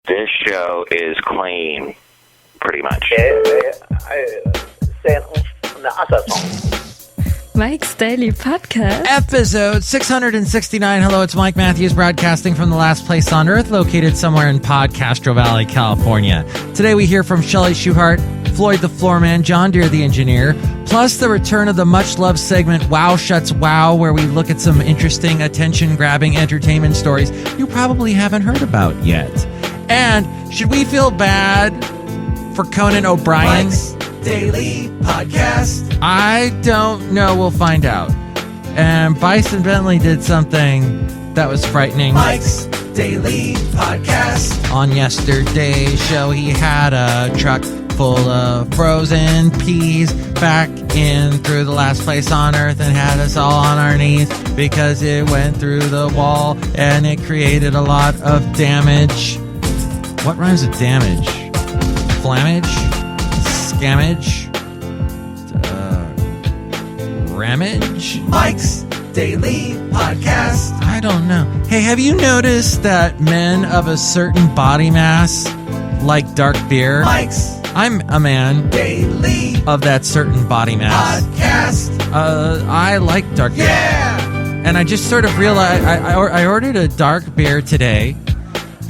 This show is clean, pretty much. Mike's Daily Podcast. Episode 669. Hello, it's Mike Matthews broadcasting from the last place on Earth, located somewhere in Podcastro Valley, California. Today we hear from Chely Shoehart, Floyd the Floorman, John Deere the Engineer, plus the return of the much-loved segment Wow Shuts Wow, where we look at some interesting, attention-grabbing entertainment stories you probably haven't heard about yet. And should we feel bad for Conan OBrien? Mike's Daily Podcast. I don't know. We'll find out. And Bison Bentley did something that was frightening. Mike's Daily Podcast. On yesterday's show, he had a truck full of frozen peas back in through the last place on Earth and had us all on our knees because it went through the wall and it created a lot of damage. What rhymes with damage? Flammage? Scammage? Ramage? Mike's Daily Podcast. I don't know. Hey, have you noticed that men of a certain body mass like dark beer? Mike's I'm a man Daily of that certain body mass. Podcast. I like dark beer. Yeah! And I just sort of realized I ordered a dark beer today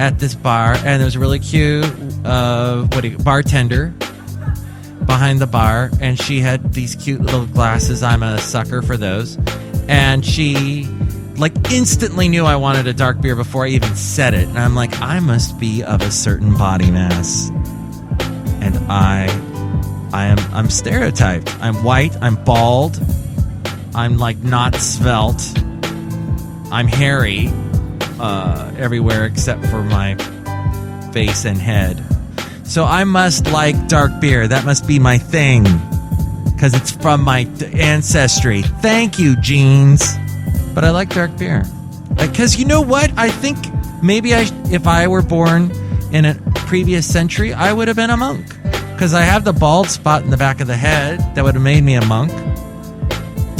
at this bar, and there was a really cute bartender behind the bar, and she had these cute little glasses. I'm a sucker for those. And she instantly knew I wanted a dark beer before I even said it. And I'm like, I must be of a certain body mass. And I'm stereotyped. I'm white, I'm bald, I'm not svelte. I'm hairy everywhere except for my face and head. So I must like dark beer. That must be my thing. Because it's from my ancestry. Thank you, genes. But I like dark beer. Because you know what? I think maybe if I were born in a previous century, I would have been a monk. Because I have the bald spot in the back of the head that would have made me a monk.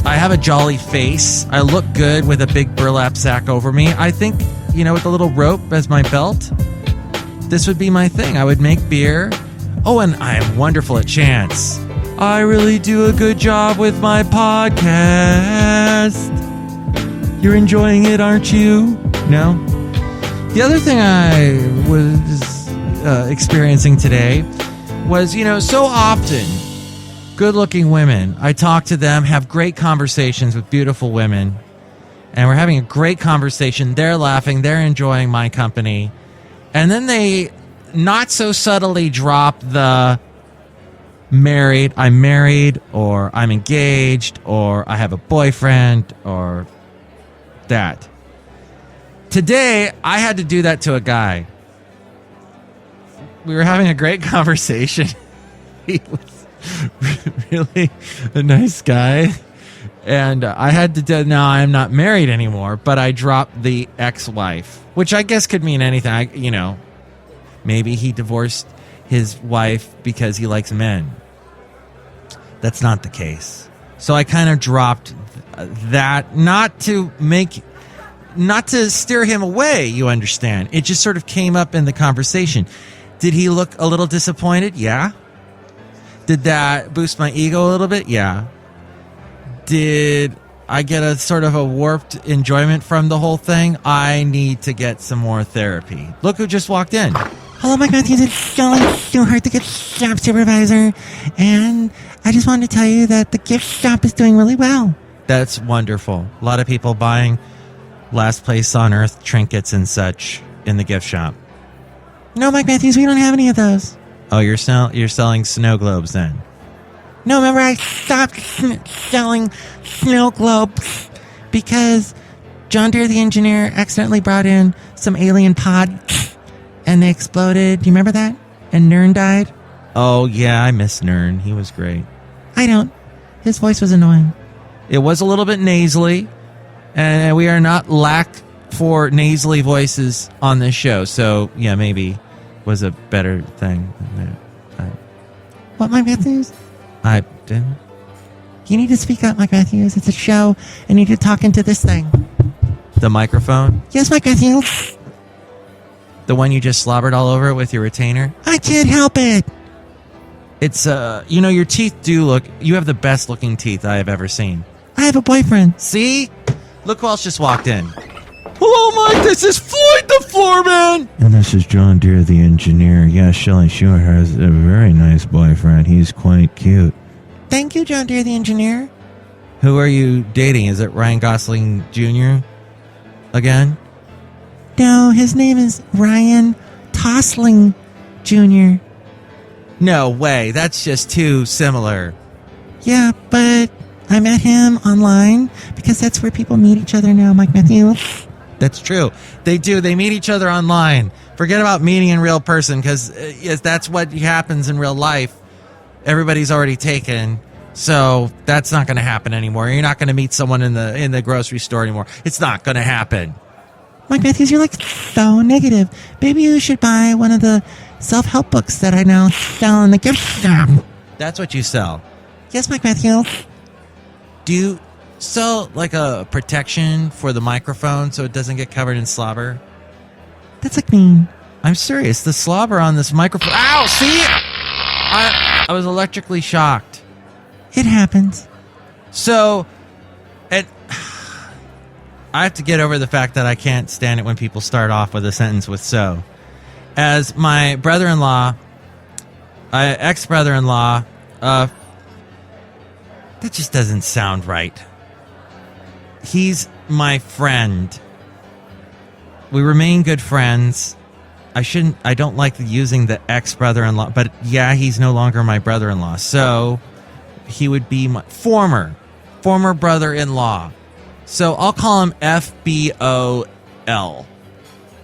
I have a jolly face. I look good with a big burlap sack over me. I think, with a little rope as my belt, this would be my thing. I would make beer. Oh, and I am wonderful at chants. I really do a good job with my podcast. You're enjoying it, aren't you? No? The other thing I was experiencing today was, so often good-looking women, I talk to them, have great conversations with beautiful women, and we're having a great conversation. They're laughing. They're enjoying my company. And then they not so subtly drop the I'm married, or I'm engaged, or I have a boyfriend, or that. Today, I had to do that to a guy. We were having a great conversation. He was really a nice guy. And I had to do, now I'm not married anymore, but I dropped the ex-wife, which I guess could mean anything. Maybe he divorced his wife because he likes men. That's not the case. So I kind of dropped that, not to steer him away, you understand. It just sort of came up in the conversation. Did he look a little disappointed? Yeah. Did that boost my ego a little bit? Yeah. Did I get a sort of a warped enjoyment from the whole thing? I need to get some more therapy. Look who just walked in. Hello, Mike Matthews. It's Chely Shoehart, the gift shop supervisor. And I just wanted to tell you that the gift shop is doing really well. That's wonderful. A lot of people buying last place on Earth trinkets and such in the gift shop. No, Mike Matthews, we don't have any of those. Oh, you're selling snow globes then? No, remember I stopped selling snow globes because John Deere the Engineer accidentally brought in some alien pods and they exploded. Do you remember that? And Nern died. Oh, yeah, I miss Nern. He was great. I don't. His voice was annoying. It was a little bit nasally, and we are not lack for nasally voices on this show. So, yeah, maybe was a better thing than that. What, Mike Matthews? I didn't. You need to speak up, Mike Matthews. It's a show. I need to talk into this thing. The microphone? Yes, Mike Matthews. The one you just slobbered all over with your retainer? I can't help it. It's, your teeth do look... You have the best looking teeth I have ever seen. I have a boyfriend. See? Look who else just walked in. Hello, Mike. This is Floyd the Floorman. And this is John Deere, the engineer. Yes, Chely Shoehart has a very nice boyfriend. He's quite cute. Thank you, John Deere, the engineer. Who are you dating? Is it Ryan Gosling Jr. again? No, his name is Ryan Tossling Jr. No way. That's just too similar. Yeah, but I met him online because that's where people meet each other now, Mike Matthews. That's true. They do. They meet each other online. Forget about meeting in real person because that's what happens in real life. Everybody's already taken. So that's not going to happen anymore. You're not going to meet someone in the grocery store anymore. It's not going to happen. Mike Matthews, you're like so negative. Maybe you should buy one of the self-help books that I now sell in the gift shop. That's what you sell. Yes, Mike Matthews. Do you sell like a protection for the microphone so it doesn't get covered in slobber? That's like mean. I'm serious. The slobber on this microphone. Ow! See? I was electrically shocked. It happens. So, and I have to get over the fact that I can't stand it when people start off with a sentence with so. As my brother-in-law, ex-brother-in-law, that just doesn't sound right. He's my friend. We remain good friends. I don't like using the ex-brother-in-law, but yeah, he's no longer my brother-in-law. So he would be my former brother-in-law. So I'll call him FBOL.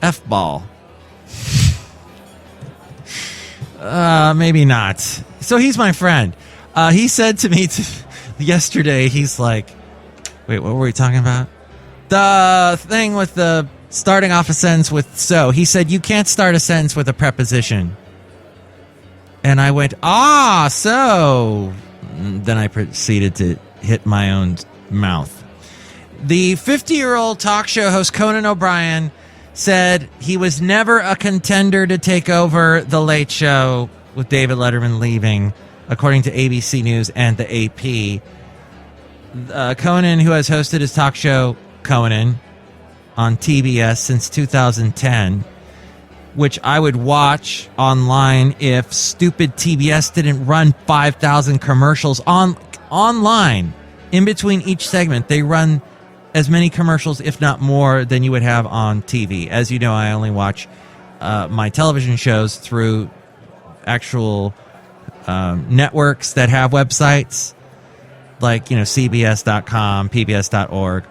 F-ball. Maybe not. So he's my friend. He said to me yesterday, he's like, wait, what were we talking about? The thing with the starting off a sentence with so. He said, you can't start a sentence with a preposition. And I went, so. Then I proceeded to hit my own mouth. The 50-year-old talk show host Conan OBrien said he was never a contender to take over The Late Show with David Letterman leaving, according to ABC News and the AP. Conan, who has hosted his talk show, Conan, on TBS since 2010, which I would watch online if stupid TBS didn't run 5,000 commercials online. In between each segment, they run as many commercials, if not more, than you would have on TV. As you know, I only watch my television shows through actual networks that have websites, like, CBS.com, PBS.org,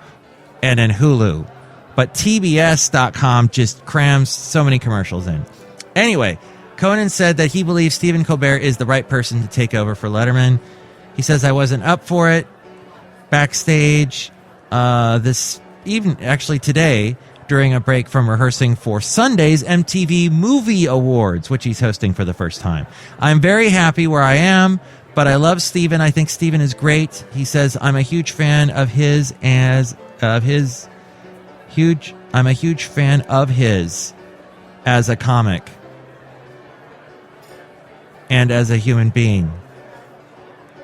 and then Hulu. But TBS.com just crams so many commercials in. Anyway, Conan said that he believes Stephen Colbert is the right person to take over for Letterman. He says, I wasn't up for it. Backstage, today, during a break from rehearsing for Sunday's MTV Movie Awards, which he's hosting for the first time. I'm very happy where I am, but I love Stephen. I think Stephen is great. He says, I'm a huge fan of his as a comic and as a human being.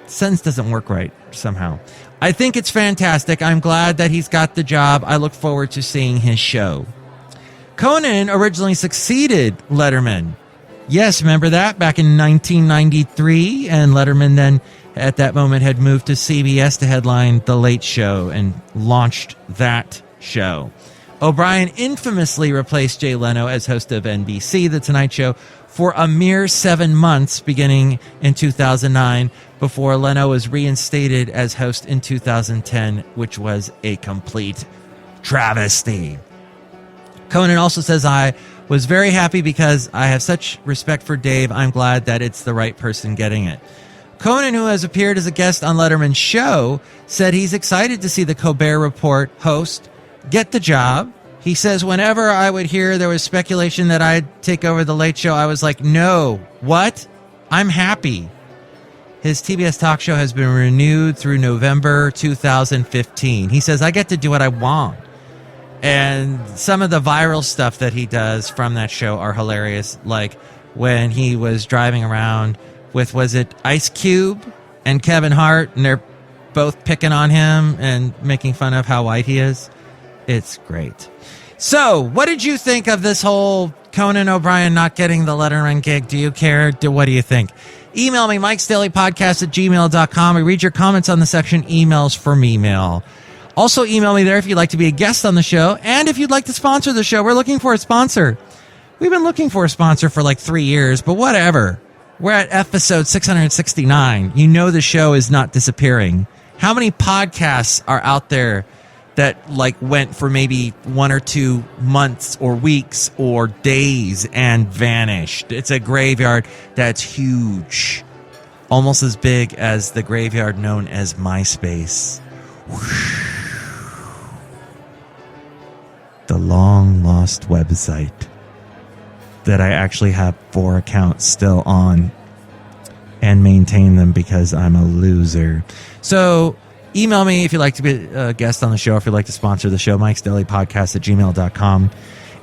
Sentence doesn't work right somehow. I think it's fantastic. I'm glad that he's got the job. I look forward to seeing his show. Conan originally succeeded Letterman. Yes, remember that? Back in 1993. And Letterman then, at that moment, had moved to CBS to headline The Late Show and launched that show. O'Brien infamously replaced Jay Leno as host of NBC The Tonight Show for a mere 7 months beginning in 2009 before Leno was reinstated as host in 2010, which was a complete travesty. Conan also says, I was very happy because I have such respect for Dave. I'm glad that it's the right person getting it. Conan, who has appeared as a guest on Letterman's show, said he's excited to see the Colbert Report host get the job. He says, whenever I would hear there was speculation that I'd take over The Late Show, I was like, no, what? I'm happy. His TBS talk show has been renewed through November 2015. He says, I get to do what I want. And some of the viral stuff that he does from that show are hilarious. Like when he was driving around with, was it Ice Cube and Kevin Hart, and they're both picking on him and making fun of how white he is. It's great. So, what did you think of this whole Conan O'Brien not getting the Letterman gig? Do you care? What do you think? Email me, MikesDailyPodcast@gmail.com. We read your comments on the section Emails from Email. Also, email me there if you'd like to be a guest on the show, and if you'd like to sponsor the show. We're looking for a sponsor. We've been looking for a sponsor for like 3 years, but whatever. We're at episode 669. You know the show is not disappearing. How many podcasts are out there that like went for maybe 1 or 2 months or weeks or days and vanished? It's a graveyard that's huge. Almost as big as the graveyard known as MySpace. The long-lost website that I actually have 4 accounts still on and maintain them because I'm a loser. So email me if you'd like to be a guest on the show, if you'd like to sponsor the show, MikesDailyPodcast@gmail.com.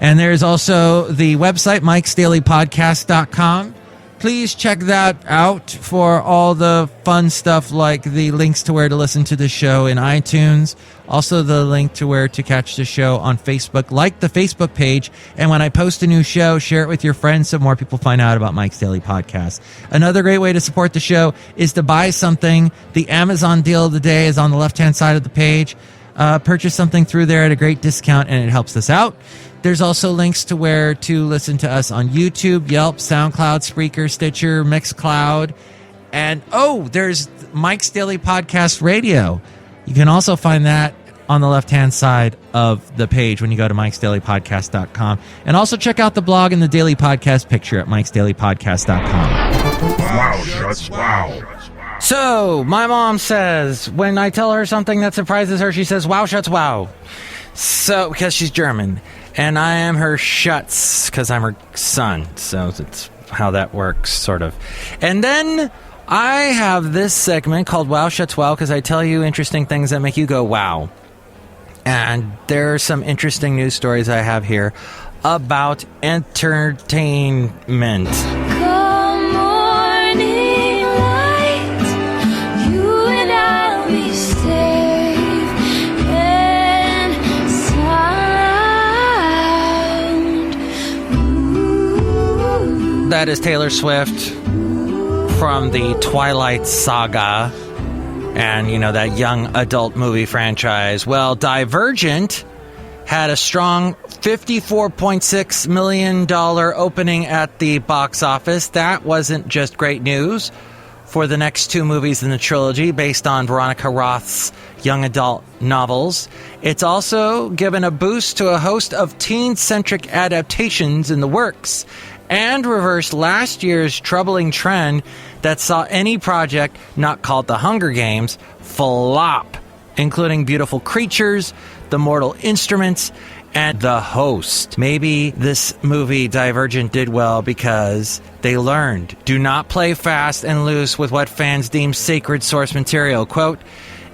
And there's also the website, MikesDailyPodcast.com. Please check that out for all the fun stuff like the links to where to listen to the show in iTunes. Also the link to where to catch the show on Facebook. Like the Facebook page. And when I post a new show, share it with your friends so more people find out about Mike's Daily Podcast. Another great way to support the show is to buy something. The Amazon deal of the day is on the left-hand side of the page. Purchase something through there at a great discount and it helps us out. There's also links to where to listen to us on YouTube, Yelp, SoundCloud, Spreaker, Stitcher, Mixcloud. And, there's Mike's Daily Podcast Radio. You can also find that on the left-hand side of the page when you go to MikesDailyPodcast.com. And also check out the blog and the Daily Podcast picture at MikesDailyPodcast.com. Wow, Shuts, wow. So, my mom says, when I tell her something that surprises her, she says, wow, Shuts, wow. So, because she's German. And I am her Schutz, because I'm her son. So that's how that works, sort of. And then I have this segment called Wow, Schutz, Wow, because I tell you interesting things that make you go, wow. And there are some interesting news stories I have here about entertainment. Come morning light, you and I'll be safe and sound. That is Taylor Swift from the Twilight Saga and, you know, that young adult movie franchise. Well, Divergent had a strong $54.6 million opening at the box office. That wasn't just great news for the next 2 movies in the trilogy based on Veronica Roth's young adult novels. It's also given a boost to a host of teen-centric adaptations in the works and reversed last year's troubling trend that saw any project not called The Hunger Games flop, including Beautiful Creatures, The Mortal Instruments, and The Host. Maybe this movie, Divergent, did well because they learned. Do not play fast and loose with what fans deem sacred source material. Quote,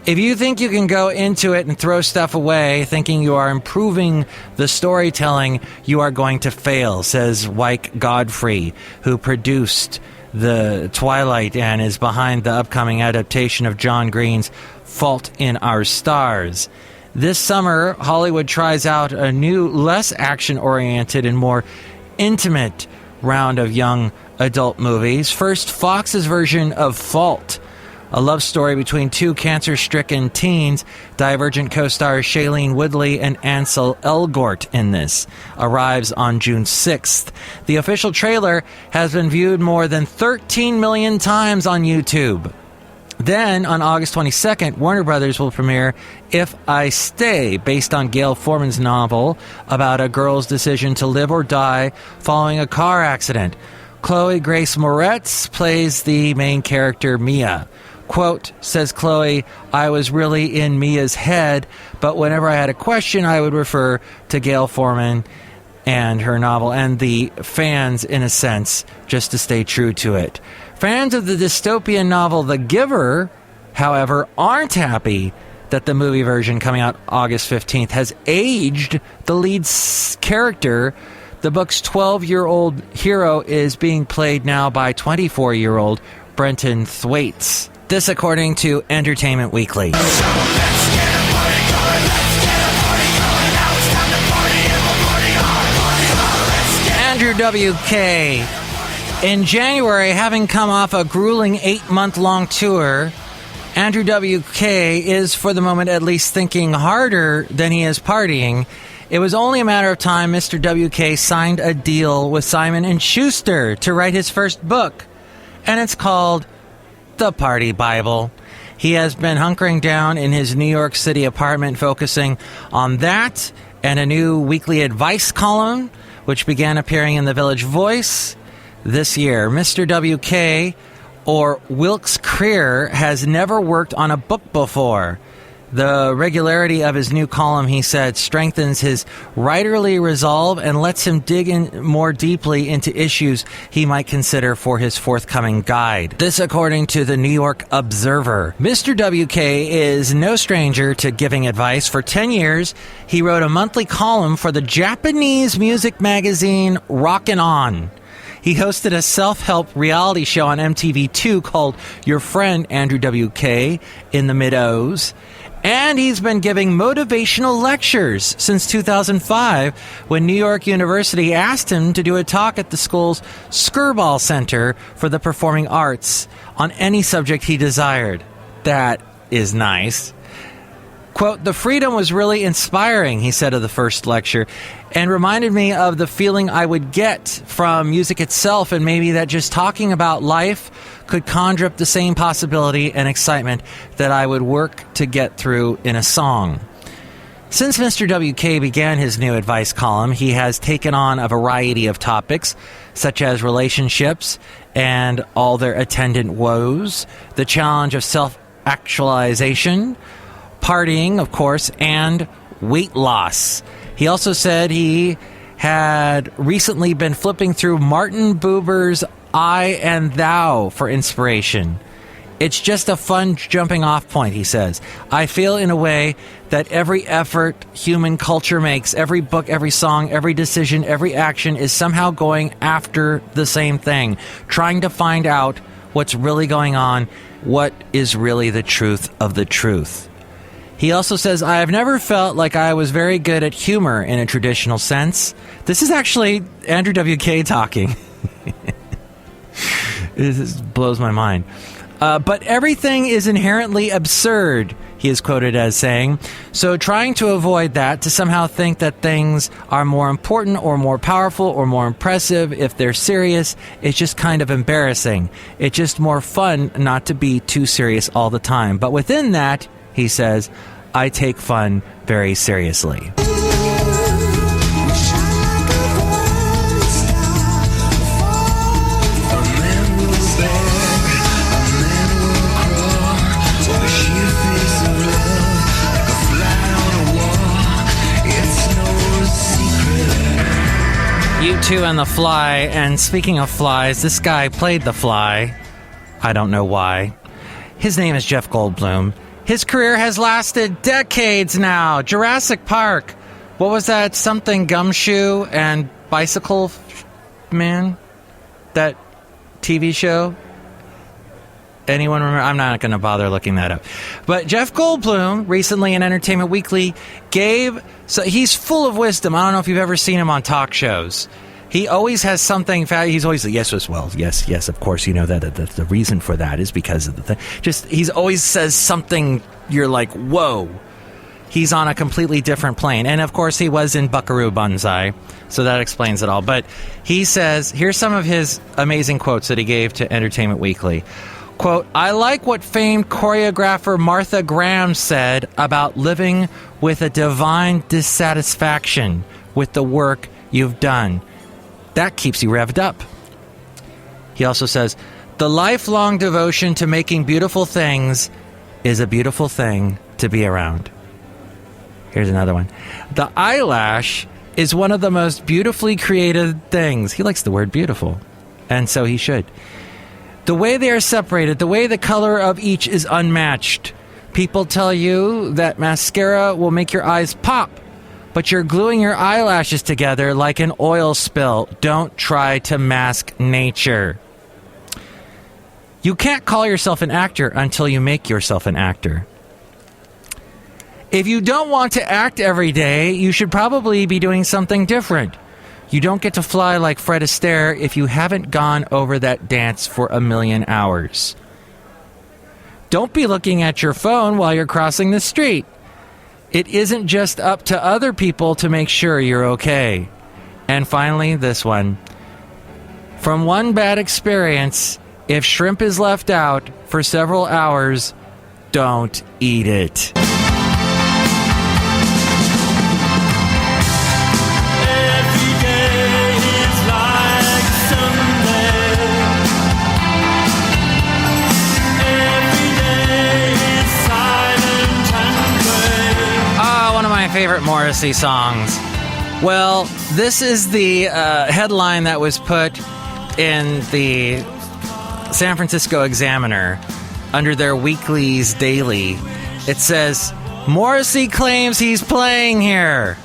if you think you can go into it and throw stuff away thinking you are improving the storytelling, you are going to fail, says Wyke Godfrey, who produced the Twilight and is behind the upcoming adaptation of John Green's Fault in Our Stars. This summer, Hollywood tries out a new, less action-oriented and more intimate round of young adult movies. First, Fox's version of Fault, a love story between 2 cancer-stricken teens. Divergent co-stars Shailene Woodley and Ansel Elgort in this. Arrives on June 6th. The official trailer has been viewed more than 13 million times on YouTube. Then, on August 22nd, Warner Brothers will premiere If I Stay, based on Gail Forman's novel about a girl's decision to live or die following a car accident. Chloe Grace Moretz plays the main character, Mia. Quote, says Chloe, I was really in Mia's head, but whenever I had a question, I would refer to Gail Forman and her novel and the fans, in a sense, just to stay true to it. Fans of the dystopian novel The Giver, however, aren't happy that the movie version coming out August 15th has aged the lead character. The book's 12-year-old hero is being played now by 24-year-old Brenton Thwaites. This according to Entertainment Weekly. Andrew WK. In January, having come off a grueling 8-month-long tour, Andrew WK is, for the moment at least, thinking harder than he is partying. It was only a matter of time Mr. WK signed a deal with Simon & Schuster to write his first book, and it's called The Party Bible. He has been hunkering down in his New York City apartment, focusing on that and a new weekly advice column, which began appearing in the Village Voice this year. Mr. WK, or Wilkes Creer, has never worked on a book before. The regularity of his new column, he said, strengthens his writerly resolve and lets him dig in more deeply into issues he might consider for his forthcoming guide. This according to the New York Observer. Mr. WK is no stranger to giving advice. For 10 years, he wrote a monthly column for the Japanese music magazine Rockin' On. He hosted a self-help reality show on MTV2 called Your Friend Andrew WK in the mid-O's. And he's been giving motivational lectures since 2005 when New York University asked him to do a talk at the school's Skirball Center for the Performing Arts on any subject he desired. That is nice. Quote, "The freedom was really inspiring," he said of the first lecture, "and reminded me of the feeling I would get from music itself, and maybe that just talking about life could conjure up the same possibility and excitement that I would work to get through in a song." Since Mr. WK began his new advice column, he has taken on a variety of topics, such as relationships and all their attendant woes, the challenge of self-actualization, partying, of course, and weight loss. He also said he had recently been flipping through Martin Buber's I and Thou for inspiration. It's just a fun jumping off point, he says. I feel in a way that every effort human culture makes, every book, every song, every decision, every action is somehow going after the same thing, trying to find out what's really going on, what is really the truth of the truth. He also says, I have never felt like I was very good at humor in a traditional sense. This is actually Andrew WK talking. This blows my mind. But everything is inherently absurd, he is quoted as saying. So trying to avoid that, to somehow think that things are more important or more powerful or more impressive if they're serious, it's just kind of embarrassing. It's just more fun not to be too serious all the time. But within that, he says, I take fun very seriously. U2 and The Fly, and speaking of flies, this guy played The Fly. I don't know why. His name is Jeff Goldblum. His career has lasted decades now. Jurassic Park. What was that? Something Gumshoe and Bicycle Man? That TV show? Anyone remember? I'm not going to bother looking that up. But Jeff Goldblum, recently in Entertainment Weekly, so he's full of wisdom. I don't know if you've ever seen him on talk shows. He always has something. He's always like, yes, of course, you know that the reason for that is because of the thing. He's always says something. You're like, whoa. He's on a completely different plane. And of course, he was in Buckaroo Banzai, so that explains it all. But he says, here's some of his amazing quotes that he gave to Entertainment Weekly. Quote, I like what famed choreographer Martha Graham said about living with a divine dissatisfaction with the work you've done. That keeps you revved up. He also says, the lifelong devotion to making beautiful things is a beautiful thing to be around. Here's another one. The eyelash is one of the most beautifully created things. He likes the word beautiful, and so he should. The way they are separated, the way the color of each is unmatched, People tell you that mascara will make your eyes pop, but you're gluing your eyelashes together like an oil spill. Don't try to mask nature. You can't call yourself an actor until you make yourself an actor. If you don't want to act every day, you should probably be doing something different. You don't get to fly like Fred Astaire if you haven't gone over that dance for 1,000,000 hours. Don't be looking at your phone while you're crossing the street. It isn't just up to other people to make sure you're okay. And finally, this one. From one bad experience, if shrimp is left out for several hours, don't eat it. Favorite Morrissey songs. Well, this is the headline that was put in the San Francisco Examiner under their Weeklies Daily. It says, Morrissey claims he's playing here.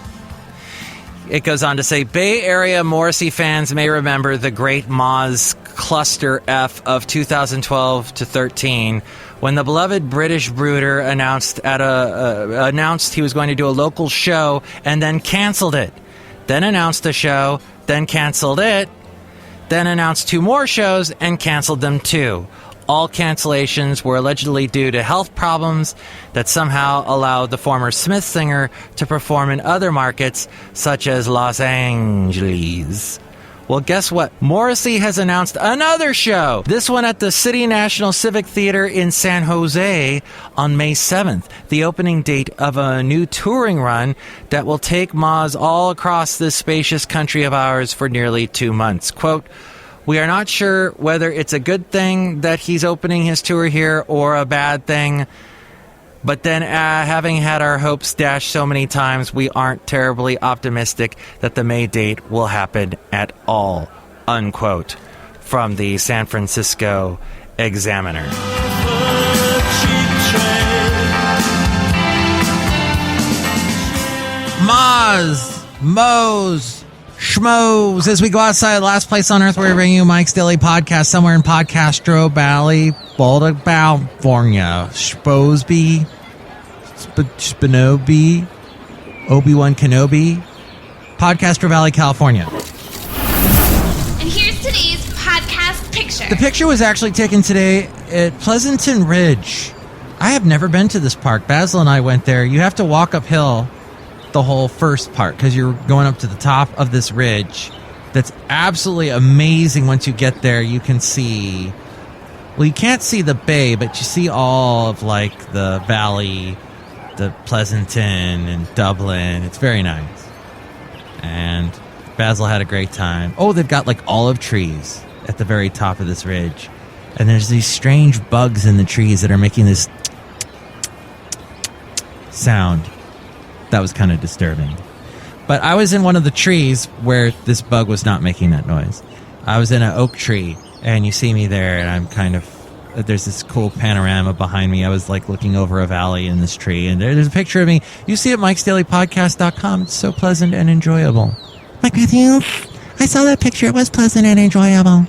It goes on to say, Bay Area Morrissey fans may remember the great Moz Cluster F of 2012 to 13, when the beloved British brooder announced he was going to do a local show and then canceled it. Then announced a show, then canceled it, then announced 2 more shows and canceled them too. All cancellations were allegedly due to health problems that somehow allowed the former Smith singer to perform in other markets, such as Los Angeles. Well, guess what? Morrissey has announced another show. This one at the City National Civic Theater in San Jose on May 7th. The opening date of a new touring run that will take Moz all across this spacious country of ours for nearly 2 months. Quote, we are not sure whether it's a good thing that he's opening his tour here or a bad thing. But then, having had our hopes dashed so many times, we aren't terribly optimistic that the May date will happen at all, unquote, from the San Francisco Examiner. Mo's, schmoes. As we go outside, last place on earth where we bring you Mike's Daily Podcast, somewhere in Podcastro Valley, Boulder, California. Sposby, Spinobi, Obi-Wan Kenobi, Podcastro Valley, California. And here's today's podcast picture. The picture was actually taken today at Pleasanton Ridge. I have never been to this park. Basil and I went there. You have to walk uphill the whole first part because you're going up to the top of this ridge. That's absolutely amazing. Once you get there, you can see, well, you can't see the bay, but you see all of like the valley, the Pleasanton and Dublin. It's very nice. And Basil had a great time. Oh, they've got like olive trees at the very top of this ridge. And there's these strange bugs in the trees that are making this sound. That was kind of disturbing. But I was in one of the trees where this bug was not making that noise. I was in an oak tree, and you see me there, and I'm kind of, there's this cool panorama behind me. I was like looking over a valley in this tree, and there's a picture of me. You see it at MikesDailyPodcast.com. It's so pleasant and enjoyable. Mike with you? I saw that picture. It was pleasant and enjoyable.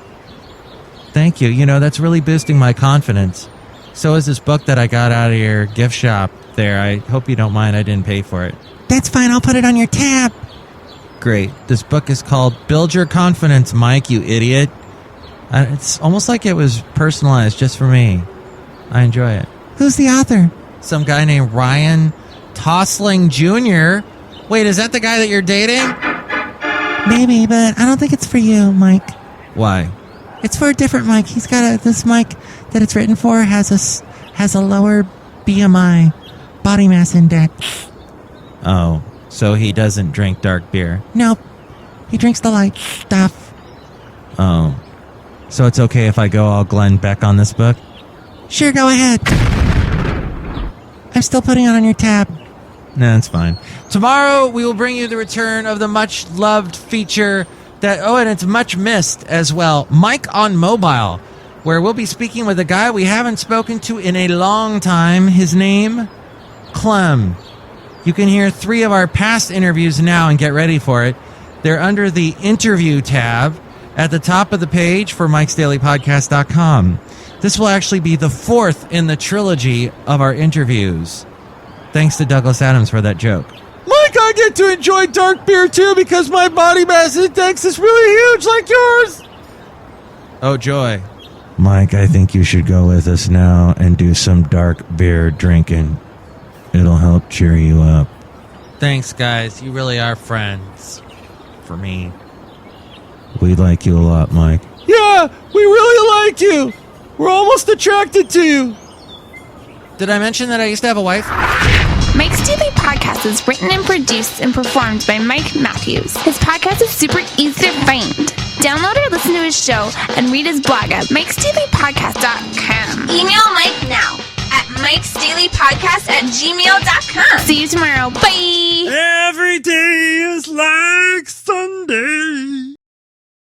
Thank you. You know, that's really boosting my confidence. So is this book that I got out of your gift shop there. I hope you don't mind. I didn't pay for it. That's fine. I'll put it on your tab. Great. This book is called Build Your Confidence, Mike, you idiot. It's almost like it was personalized just for me. I enjoy it. Who's the author? Some guy named Ryan Tosling Jr. Wait, is that the guy that you're dating? Maybe, but I don't think it's for you, Mike. Why? It's for a different Mike. He's got this Mike that it's written for has a lower BMI, body mass index. Oh, so he doesn't drink dark beer? Nope. He drinks the light stuff. Oh. So it's okay if I go all Glenn Beck on this book? Sure, go ahead. I'm still putting it on your tab. No, it's fine. Tomorrow we will bring you the return of the much-loved feature that, and it's much missed as well, Mike on Mobile. where we'll be speaking with a guy we haven't spoken to in a long time. His name, CLEM. You can hear 3 of our past interviews now and get ready for it. They're under the interview tab at the top of the page for MikesDailyPodcast.com. This will actually be the 4th in the trilogy of our interviews. Thanks to Douglas Adams for that joke. Mike, I get to enjoy dark beer too because my body mass index is really huge like yours. Oh, joy. Mike, I think you should go with us now and do some dark beer drinking. It'll help cheer you up. Thanks, guys. You really are friends. For me. We like you a lot, Mike. Yeah, we really like you. We're almost attracted to you. Did I mention that I used to have a wife? Mike's Daily Podcast is written and produced and performed by Mike Matthews. His podcast is super easy to find. Download or listen to his show and read his blog at MikesDailyPodcast.com. Email Mike now at MikesDailyPodcast@gmail.com. See you tomorrow. Bye. Every day is like Sunday.